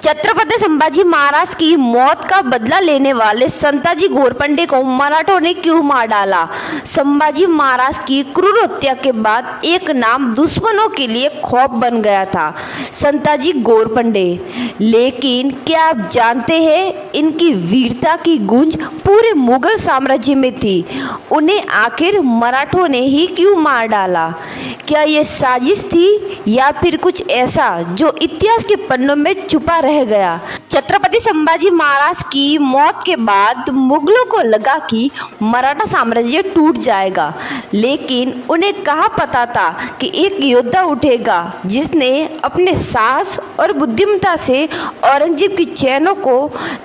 छत्रपति संभाजी महाराज की मौत का बदला लेने वाले संताजी घोरपंडे को मराठों ने क्यों मार डाला। संभाजी महाराज की क्रूर हत्या के बाद एक नाम दुश्मनों के लिए खौफ बन गया था, संताजी घोरपंडे। लेकिन क्या आप जानते हैं, इनकी वीरता की गूंज पूरे मुगल साम्राज्य में थी। उन्हें आखिर मराठों ने ही क्यों मार डाला? क्या ये साजिश थी या फिर कुछ ऐसा जो इतिहास के पन्नों में छुपा रह गया? छत्रपति संभाजी महाराज की मौत के बाद मुगलों को लगा कि मराठा साम्राज्य टूट जाएगा, लेकिन उन्हें कहाँ पता था कि एक योद्धा उठेगा जिसने अपने साहस और बुद्धिमत्ता से औरंगजेब की चैनों को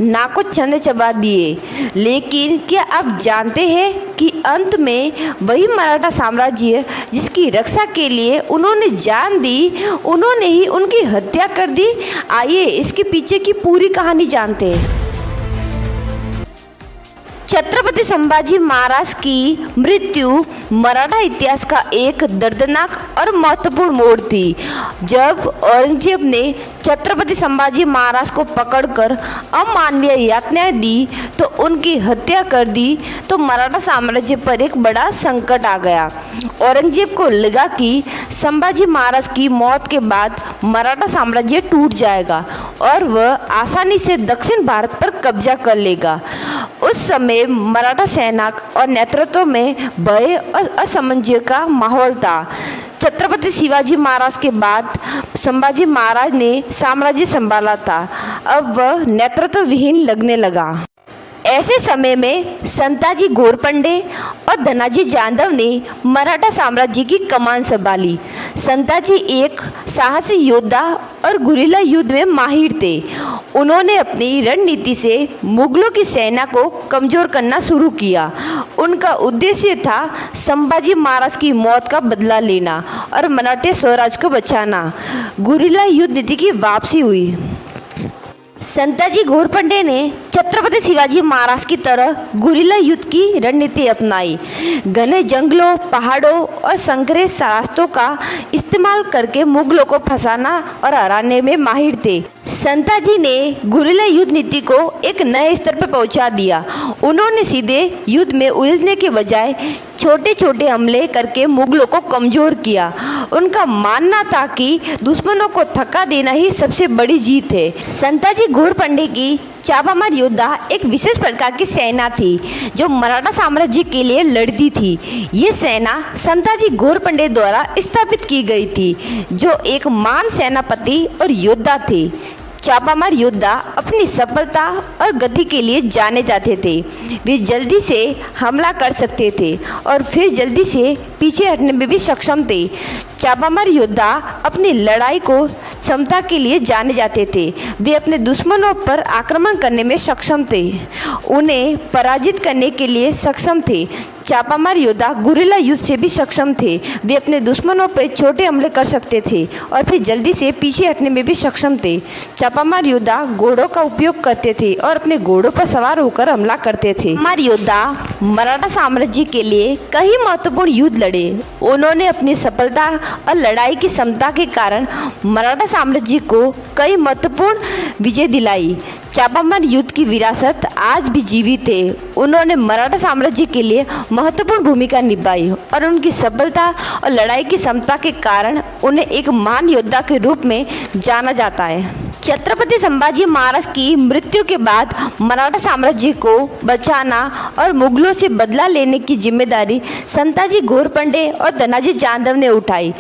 नाको चंद चबा दिए। लेकिन क्या आप जानते हैं कि अंत में वही मराठा साम्राज्य जिसकी रक्षा के लिए उन्होंने जान दी, उन्होंने ही उनकी हत्या कर दी। आइए इसके पीछे की पूरी कहानी जानते हैं। छत्रपति संभाजी महाराज की मृत्यु मराठा इतिहास का एक दर्दनाक और महत्वपूर्ण मोड़ थी। जब औरंगजेब ने छत्रपति संभाजी महाराज को पकड़कर अमानवीय यातनाएं दी तो उनकी हत्या कर दी, तो मराठा साम्राज्य पर एक बड़ा संकट आ गया। औरंगजेब को लगा कि संभाजी महाराज की मौत के बाद मराठा साम्राज्य टूट जाएगा और वह आसानी से दक्षिण भारत पर कब्जा कर लेगा। उस समय मराठा सेना और नेतृत्व में भय और असमंजस का माहौल था। छत्रपति शिवाजी महाराज के बाद संभाजी महाराज ने साम्राज्य संभाला था, अब वह नेतृत्व विहीन लगने लगा। ऐसे समय में संताजी घोरपंडे और धनाजी जाधव ने मराठा साम्राज्य की कमान संभाली। संताजी एक साहसी योद्धा और गुरिल्ला युद्ध में माहिर थे। उन्होंने अपनी रणनीति से मुगलों की सेना को कमजोर करना शुरू किया। उनका उद्देश्य था संभाजी महाराज की मौत का बदला लेना और मराठे स्वराज को बचाना। गुरिल्ला युद्ध नीति की वापसी हुई। संताजी घोरपंडे ने छत्रपति शिवाजी महाराज की तरह गुरिल्ला युद्ध की रणनीति अपनाई। घने जंगलों, पहाड़ों और संकरे रास्तों का इस्तेमाल करके मुगलों को फंसाना और हराने में माहिर थे। संताजी ने गुरिल्ला युद्ध नीति को एक नए स्तर पर पहुंचा दिया। उन्होंने सीधे युद्ध में उलझने के बजाय छोटे छोटे हमले करके मुगलों को कमजोर किया। उनका मानना था कि दुश्मनों को थका देना ही सबसे बड़ी जीत है। संताजी घोरपंडे की चाबामार योद्धा एक विशेष प्रकार की सेना थी जो मराठा साम्राज्य के लिए लड़ती थी। ये सेना संताजी घोरपंडे द्वारा स्थापित की गई थी, जो एक महान सेनापति और योद्धा थे। चाबामार योद्धा अपनी सफलता और गति के लिए जाने जाते थे। वे जल्दी से हमला कर सकते थे और फिर जल्दी से पीछे हटने में भी सक्षम थे। चाबामार योद्धा अपनी लड़ाई को क्षमता के लिए जाने जाते थे। वे अपने दुश्मनों पर आक्रमण करने में सक्षम थे, उन्हें पराजित करने के लिए सक्षम थे। चापामार योद्धा गुरिल्ला युद्ध से भी सक्षम थे। वे अपने दुश्मनों पर छोटे हमले कर सकते थे और फिर जल्दी से पीछे हटने में भी सक्षम थे। चापामार योद्धा घोड़ों का उपयोग करते थे और अपने घोड़ों पर सवार होकर हमला करते थे। चापामार योद्धा मराठा साम्राज्य के लिए कई महत्वपूर्ण युद्ध लड़े। उन्होंने अपनी सफलता और लड़ाई की क्षमता के कारण मराठा साम्राज्य को कई महत्वपूर्ण विजय दिलाई। चापामार युद्ध की विरासत आज भी जीवित है। उन्होंने मराठा साम्राज्य के लिए महत्वपूर्ण भूमिका निभाई और उनकी सफलता और लड़ाई की क्षमता के कारण उन्हें एक महान योद्धा के रूप में जाना जाता है। छत्रपति संभाजी महाराज की मृत्यु के बाद मराठा साम्राज्य को बचाना और मुगलों से बदला लेने की जिम्मेदारी संताजी घोरपंडे और धनाजी जाधव ने उठाई।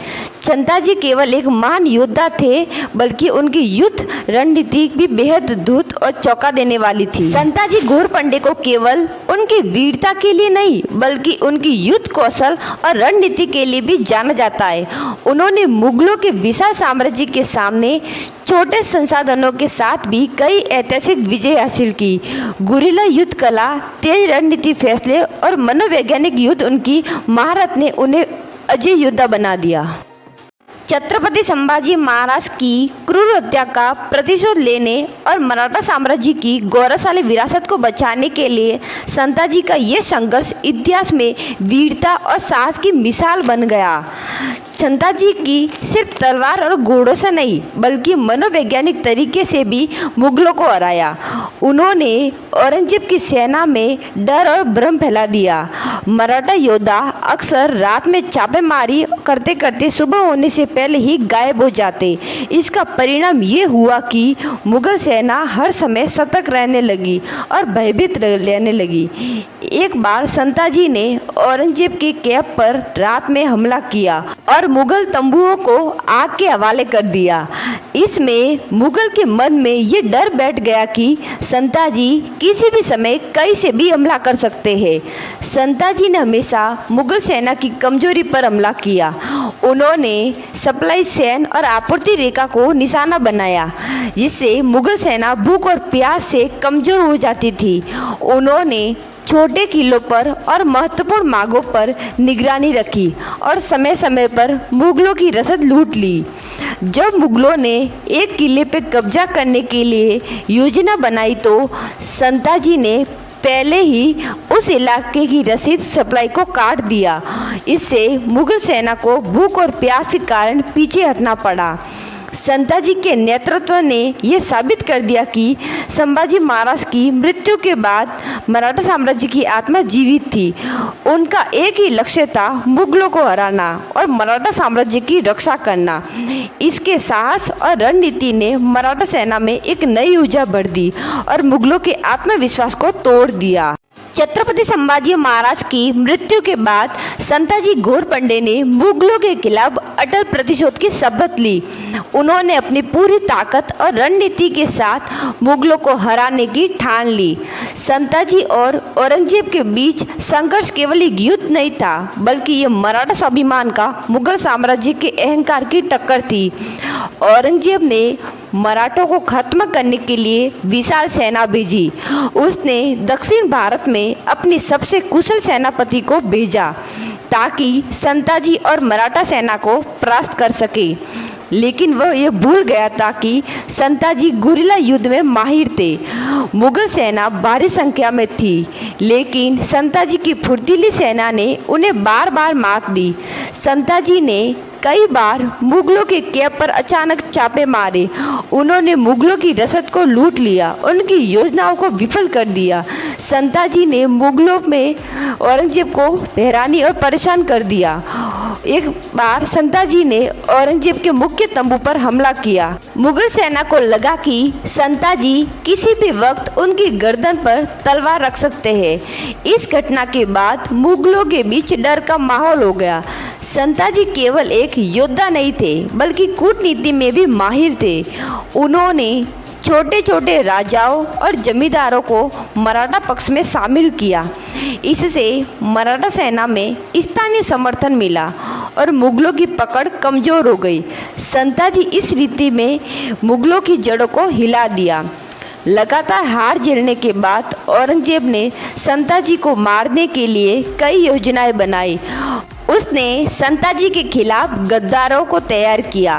संताजी केवल एक महान योद्धा थे, बल्कि उनकी युद्ध रणनीति भी बेहद धूत और चौंका देने वाली थी। संताजी घोरपंडे को केवल उनकी वीरता के लिए नहीं, बल्कि उनकी युद्ध कौशल और रणनीति के लिए भी जाना जाता है। उन्होंने मुगलों के विशाल साम्राज्य के सामने छोटे संसाधनों के साथ भी कई ऐतिहासिक विजय हासिल की। गुरिल्ला युद्ध कला, तेज रणनीति, फैसले और मनोवैज्ञानिक युद्ध, उनकी महारत ने उन्हें अजय योद्धा बना दिया। छत्रपति संभाजी महाराज की क्रूर हत्या का प्रतिशोध लेने और मराठा साम्राज्य की गौरवशाली विरासत को बचाने के लिए संताजी का यह संघर्ष इतिहास में वीरता और साहस की मिसाल बन गया। संताजी की सिर्फ तलवार और घोड़ों से नहीं बल्कि मनोवैज्ञानिक तरीके से भी मुगलों को हराया। उन्होंने औरंगजेब की सेना में डर और भ्रम फैला दिया। मराठा योद्धा अक्सर रात में छापेमारी करते करते सुबह होने से पहले ही गायब हो जाते। इसका परिणाम ये हुआ कि मुगल सेना हर समय सतर्क रहने लगी और भयभीत रहने लगी। एक बार संताजी ने औरंगजेब के कैंप पर रात में हमला किया और मुगल तंबुओं को आग के हवाले कर दिया। इसमें मुगल के मन में ये डर बैठ गया कि संताजी किसी भी समय कहीं से भी हमला कर सकते हैं। संताजी ने हमेशा मुगल सेना की कमजोरी पर हमला किया। उन्होंने सप्लाई चेन और आपूर्ति रेखा को निशाना बनाया, जिससे मुगल सेना भूख और प्यास से कमजोर हो जाती थी। उन्होंने छोटे किलों पर और महत्वपूर्ण मार्गों पर निगरानी रखी और समय समय पर मुगलों की रसद लूट ली। जब मुगलों ने एक किले पर कब्जा करने के लिए योजना बनाई तो संताजी ने पहले ही उस इलाके की रसीद सप्लाई को काट दिया। इससे मुगल सेना को भूख और प्यास के कारण पीछे हटना पड़ा। संताजी के नेतृत्व ने यह साबित कर दिया कि संभाजी महाराज की मृत्यु के बाद मराठा साम्राज्य की आत्मा जीवित थी। उनका एक ही लक्ष्य था, मुगलों को हराना और मराठा साम्राज्य की रक्षा करना। इसके साहस और रणनीति ने मराठा सेना में एक नई ऊर्जा भर दी और मुगलों के आत्मविश्वास को तोड़ दिया। छत्रपति संभाजी महाराज की मृत्यु के बाद संताजी घोरपंडे ने मुगलों के खिलाफ अटल प्रतिशोध की शपथ ली। उन्होंने अपनी पूरी ताकत और रणनीति के साथ मुगलों को हराने की ठान ली। संताजी और औरंगजेब के बीच संघर्ष केवल एक युद्ध नहीं था, बल्कि ये मराठा स्वाभिमान का मुगल साम्राज्य के अहंकार की टक्कर थी। औरंगजेब ने मराठों को खत्म करने के लिए विशाल सेना भेजी। उसने दक्षिण भारत में अपनी सबसे कुशल सेनापति को भेजा ताकि संताजी और मराठा सेना को परास्त कर सके। लेकिन वह यह भूल गया था कि संताजी गुरिल्ला युद्ध में माहिर थे। मुगल सेना भारी संख्या में थी, लेकिन संताजी की फुर्तीली सेना ने उन्हें बार बार मात दी। संताजी ने कई बार मुगलों के कैंप पर अचानक छापे मारे। उन्होंने मुगलों की रसद को लूट लिया, उनकी योजनाओं को विफल कर दिया। संताजी ने मुगलों में औरंगजेब को हैरानी और परेशान कर दिया। एक बार संताजी ने औरंगजेब के मुख्य तंबू पर हमला किया। मुगल सेना को लगा कि संताजी किसी भी वक्त उनकी गर्दन पर तलवार रख सकते हैं। इस घटना के बाद मुगलों के बीच डर का माहौल हो गया। संताजी केवल एक योद्धा नहीं थे, बल्कि कूटनीति में भी माहिर थे। उन्होंने छोटे छोटे राजाओं और जमींदारों को मराठा पक्ष में शामिल किया। इससे मराठा सेना में स्थानीय समर्थन मिला और मुगलों की पकड़ कमजोर हो गई। संताजी इस रीति में मुगलों की जड़ों को हिला दिया। लगातार हार झेलने के बाद औरंगजेब ने संताजी को मारने के लिए कई योजनाएं बनाई। उसने संताजी के खिलाफ गद्दारों को तैयार किया,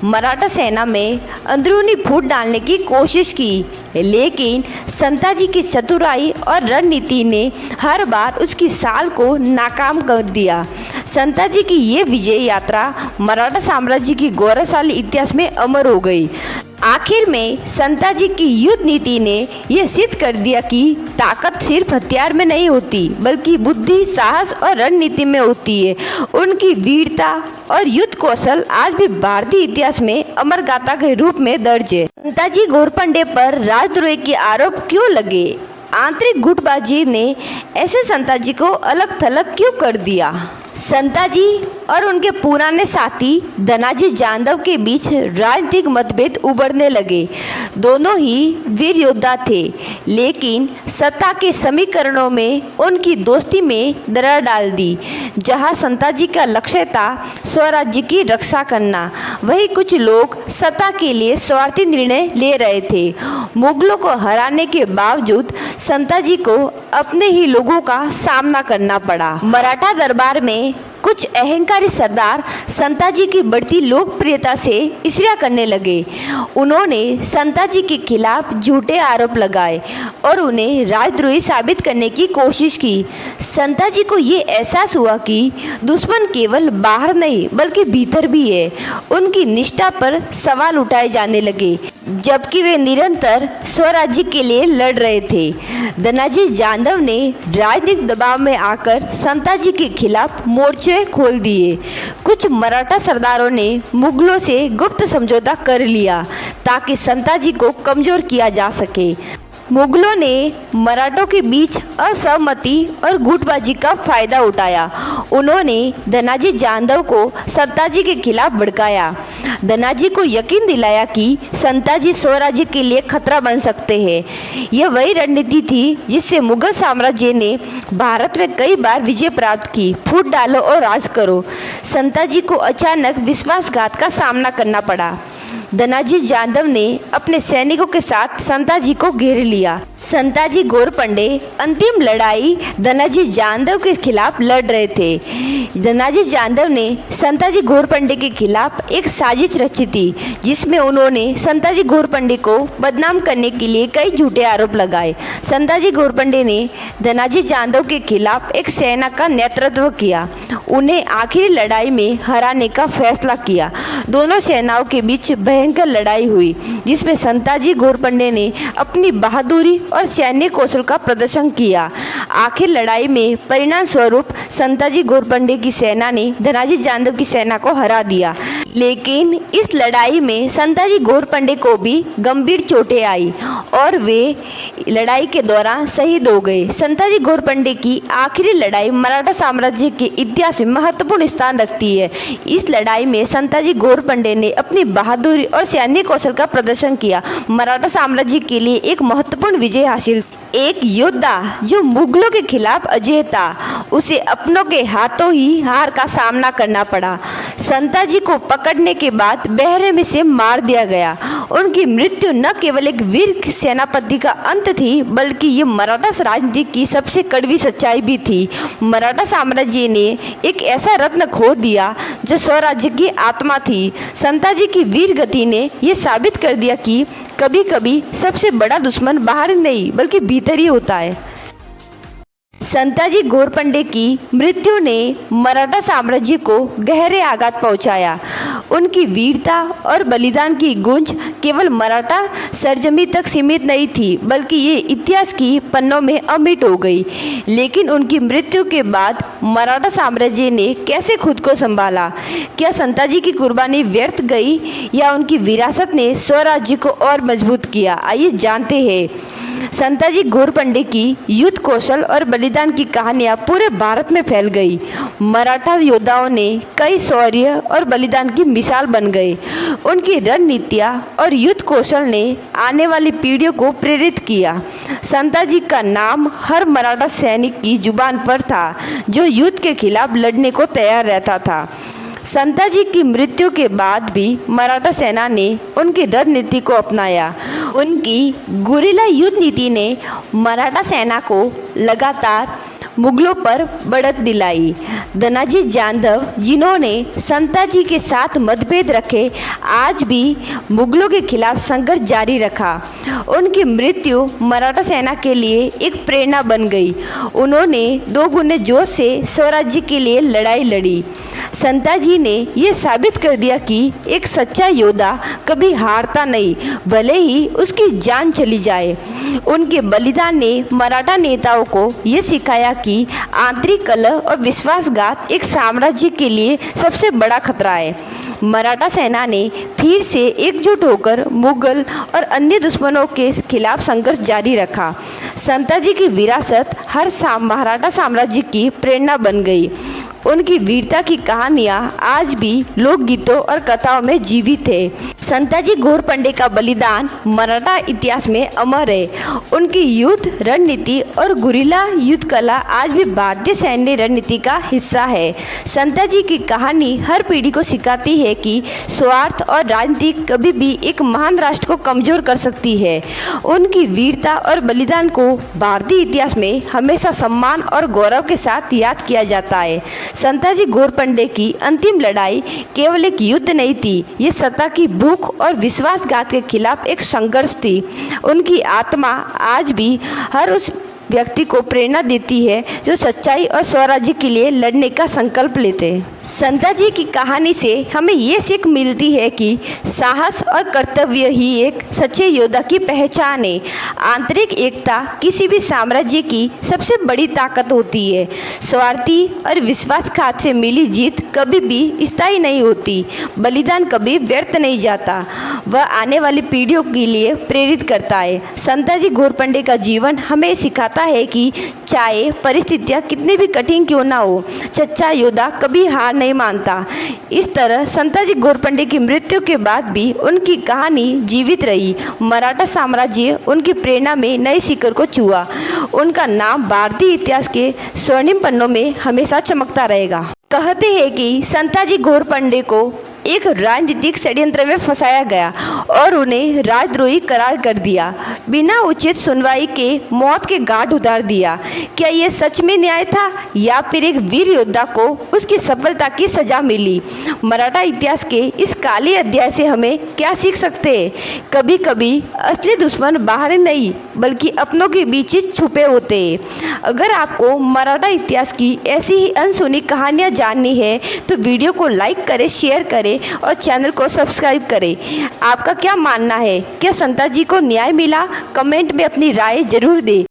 मराठा सेना में अंदरूनी फूट डालने की कोशिश की, लेकिन संताजी की चतुराई और रणनीति ने हर बार उसकी चाल को नाकाम कर दिया। संताजी की ये विजय यात्रा मराठा साम्राज्य की गौरवशाली इतिहास में अमर हो गई। आखिर में संताजी की युद्ध नीति ने यह सिद्ध कर दिया कि ताकत सिर्फ हथियार में नहीं होती, बल्कि बुद्धि, साहस और रणनीति में होती है। उनकी वीरता और युद्ध कौशल आज भी भारतीय इतिहास में अमर गाथा के रूप में दर्ज है। संताजी घोरपंडे पर राजद्रोह के आरोप क्यों लगे? आंतरिक गुटबाजी ने ऐसे संताजी को अलग थलग क्यों कर दिया? संताजी और उनके पुराने साथी धनाजी जाधव के बीच राजनीतिक मतभेद उभरने लगे। दोनों ही वीर योद्धा थे, लेकिन सत्ता के समीकरणों में उनकी दोस्ती में दरार डाल दी। जहां संताजी का लक्ष्य था स्वराज्य की रक्षा करना, वहीं कुछ लोग सत्ता के लिए स्वार्थी निर्णय ले रहे थे। मुगलों को हराने के बावजूद संताजी को अपने ही लोगों का सामना करना पड़ा। मराठा दरबार में कुछ अहंकारी सरदार संताजी की बढ़ती लोकप्रियता से ईर्ष्या करने लगे। उन्होंने संताजी के खिलाफ झूठे आरोप लगाए और उन्हें राजद्रोही साबित करने की कोशिश की। संताजी को ये एहसास हुआ कि दुश्मन केवल बाहर नहीं बल्कि भीतर भी है। उनकी निष्ठा पर सवाल उठाए जाने लगे, जबकि वे निरंतर स्वराज्य के लिए लड़ रहे थे। धनाजी जाधव ने राजनीतिक दबाव में आकर संताजी के खिलाफ मोर्चे खोल दिए। कुछ मराठा सरदारों ने मुगलों से गुप्त समझौता कर लिया ताकि संताजी को कमजोर किया जा सके। मुगलों ने मराठों के बीच असहमति और गुटबाजी का फायदा उठाया। उन्होंने धनाजी जाधव को संताजी के खिलाफ भड़काया। धनाजी को यकीन दिलाया कि संताजी स्वराज्य के लिए खतरा बन सकते हैं। यह वही रणनीति थी जिससे मुगल साम्राज्य ने भारत में कई बार विजय प्राप्त की। फूट डालो और राज करो। संताजी को अचानक विश्वासघात का सामना करना पड़ा। धनाजी जाधव ने अपने सैनिकों के साथ संताजी को घेर लिया। संताजी घोरपंडे अंतिम लड़ाई धनाजी जाधव के खिलाफ लड़ रहे थे। धनाजी जाधव ने संताजी घोरपंडे के खिलाफ एक साजिश रची थी, जिसमें उन्होंने संताजी घोरपंडे को बदनाम करने के लिए कई झूठे आरोप लगाए। संताजी घोरपंडे ने धनाजी जाधव के खिलाफ एक सेना का नेतृत्व किया, उन्हें आखिरी लड़ाई में हराने का फैसला किया। दोनों सेनाओं के बीच भयंकर लड़ाई हुई, जिसमें संताजी घोरपंडे ने अपनी बहादुरी और सैन्य कौशल का प्रदर्शन किया। आखिर लड़ाई में परिणाम स्वरूप संताजी घोरपंडे की सेना ने धनाजी जाधव की सेना को हरा दिया। लेकिन इस लड़ाई में संताजी घोरपंडे को भी गंभीर चोटें आई और वे लड़ाई के दौरान शहीद हो गए। संताजी घोरपंडे की आखिरी लड़ाई मराठा साम्राज्य के इतिहास में महत्वपूर्ण स्थान रखती है। इस लड़ाई में संताजी घोरपंडे ने अपनी बहादुरी और सैन्य कौशल का प्रदर्शन किया, मराठा साम्राज्य के लिए एक महत्वपूर्ण विजय हासिल। एक योद्धा जो मुगलों के खिलाफ अजेय था, उसे अपनों के हाथों ही हार का सामना करना पड़ा। संताजी को पकड़ने के बाद बहरे में से मार दिया गया। उनकी मृत्यु न केवल एक वीर सेनापति का अंत थी, बल्कि ये मराठा राजनीति की सबसे कड़वी सच्चाई भी थी। मराठा साम्राज्य ने एक ऐसा रत्न खो दिया जो स्वराज्य की आत्मा थी। संताजी की वीर गति ने यह साबित कर दिया कि कभी कभी सबसे बड़ा दुश्मन बाहर नहीं बल्कि भीतर ही होता है। संताजी घोरपंडे की मृत्यु ने मराठा साम्राज्य को गहरे आघात पहुंचाया। उनकी वीरता और बलिदान की गूंज केवल मराठा सरजमी तक सीमित नहीं थी, बल्कि ये इतिहास की पन्नों में अमिट हो गई। लेकिन उनकी मृत्यु के बाद मराठा साम्राज्य ने कैसे खुद को संभाला? क्या संताजी की कुर्बानी व्यर्थ गई या उनकी विरासत ने स्वराज्य को और मजबूत किया? आइए जानते हैं। संताजी घोरपंडे की युद्ध कौशल और बलिदान की कहानियां पूरे भारत में फैल गई। मराठा योद्धाओं ने कई शौर्य और बलिदान की मिसाल बन गए। उनकी रणनीतियां और युद्ध कौशल ने आने वाली पीढ़ियों को प्रेरित किया। संताजी का नाम हर मराठा सैनिक की जुबान पर था, जो युद्ध के खिलाफ लड़ने को तैयार रहता था। संताजी की मृत्यु के बाद भी मराठा सेना ने उनकी रणनीति को अपनाया। उनकी गुरिल्ला युद्ध नीति ने मराठा सेना को लगातार मुगलों पर बढ़त दिलाई। धनाजी जाधव, जिन्होंने संताजी के साथ मतभेद रखे, आज भी मुगलों के खिलाफ संघर्ष जारी रखा। उनकी मृत्यु मराठा सेना के लिए एक प्रेरणा बन गई। उन्होंने दोगुने जोश से स्वराज्य के लिए लड़ाई लड़ी। संताजी ने यह साबित कर दिया कि एक सच्चा योद्धा कभी हारता नहीं, भले ही उसकी जान चली जाए। उनके बलिदान ने मराठा नेताओं को यह सिखाया कि आंतरिक कलह और विश्वासघात एक साम्राज्य के लिए सबसे बड़ा खतरा है। मराठा सेना ने फिर से एकजुट होकर मुगल और अन्य दुश्मनों के खिलाफ संघर्ष जारी रखा। संताजी की विरासत हर मराठा साम्राज्य की प्रेरणा बन गई। उनकी वीरता की कहानियाँ आज भी लोकगीतों और कथाओं में जीवित है। संताजी घोरपड़े का बलिदान मराठा इतिहास में अमर है। उनकी युद्ध रणनीति और गुरिल्ला युद्ध कला आज भी भारतीय सैन्य रणनीति का हिस्सा है। संताजी की कहानी हर पीढ़ी को सिखाती है कि स्वार्थ और राजनीति कभी भी एक महान राष्ट्र को कमजोर कर सकती है। उनकी वीरता और बलिदान को भारतीय इतिहास में हमेशा सम्मान और गौरव के साथ याद किया जाता है। संताजी घोरपड़े की अंतिम लड़ाई केवल एक युद्ध नहीं थी, ये सत्ता की भूख और विश्वासघात के खिलाफ एक संघर्ष थी। उनकी आत्मा आज भी हर उस व्यक्ति को प्रेरणा देती है जो सच्चाई और स्वराज्य के लिए लड़ने का संकल्प लेते हैं। संताजी की कहानी से हमें ये सीख मिलती है कि साहस और कर्तव्य ही एक सच्चे योद्धा की पहचान है। आंतरिक एकता किसी भी साम्राज्य की सबसे बड़ी ताकत होती है। स्वार्थी और विश्वासघात से मिली जीत कभी भी स्थायी नहीं होती। बलिदान कभी व्यर्थ नहीं जाता, वह आने वाली पीढ़ियों के लिए प्रेरित करता है। संताजी घोरपड़े का जीवन हमें सिखाता है कि चाहे परिस्थितियाँ कितनी भी कठिन क्यों ना हो, सच्चा योद्धा कभी हार नहीं मानता। इस तरह संताजी घोरपड़े की मृत्यु के बाद भी उनकी कहानी जीवित रही। मराठा साम्राज्य उनकी प्रेरणा में नए शिखर को छुआ। उनका नाम भारतीय इतिहास के स्वर्णिम पन्नों में हमेशा चमकता रहेगा। कहते हैं कि संताजी घोरपड़े को एक राजनीतिक षड्यंत्र में फंसाया गया और उन्हें राजद्रोही करार कर दिया। बिना उचित सुनवाई के मौत के घाट उतार दिया। क्या ये सच में न्याय था या फिर एक वीर योद्धा को उसकी सफलता की सजा मिली? मराठा इतिहास के इस काले अध्याय से हमें क्या सीख सकते हैं? कभी कभी असली दुश्मन बाहर नहीं बल्कि अपनों के बीच ही छुपे होते हैं। अगर आपको मराठा इतिहास की ऐसी ही अनसुनी कहानियाँ जाननी है तो वीडियो को लाइक करें, शेयर करें और चैनल को सब्सक्राइब करें। आपका क्या मानना है? क्या संताजी को न्याय मिला? कमेंट में अपनी राय जरूर दें।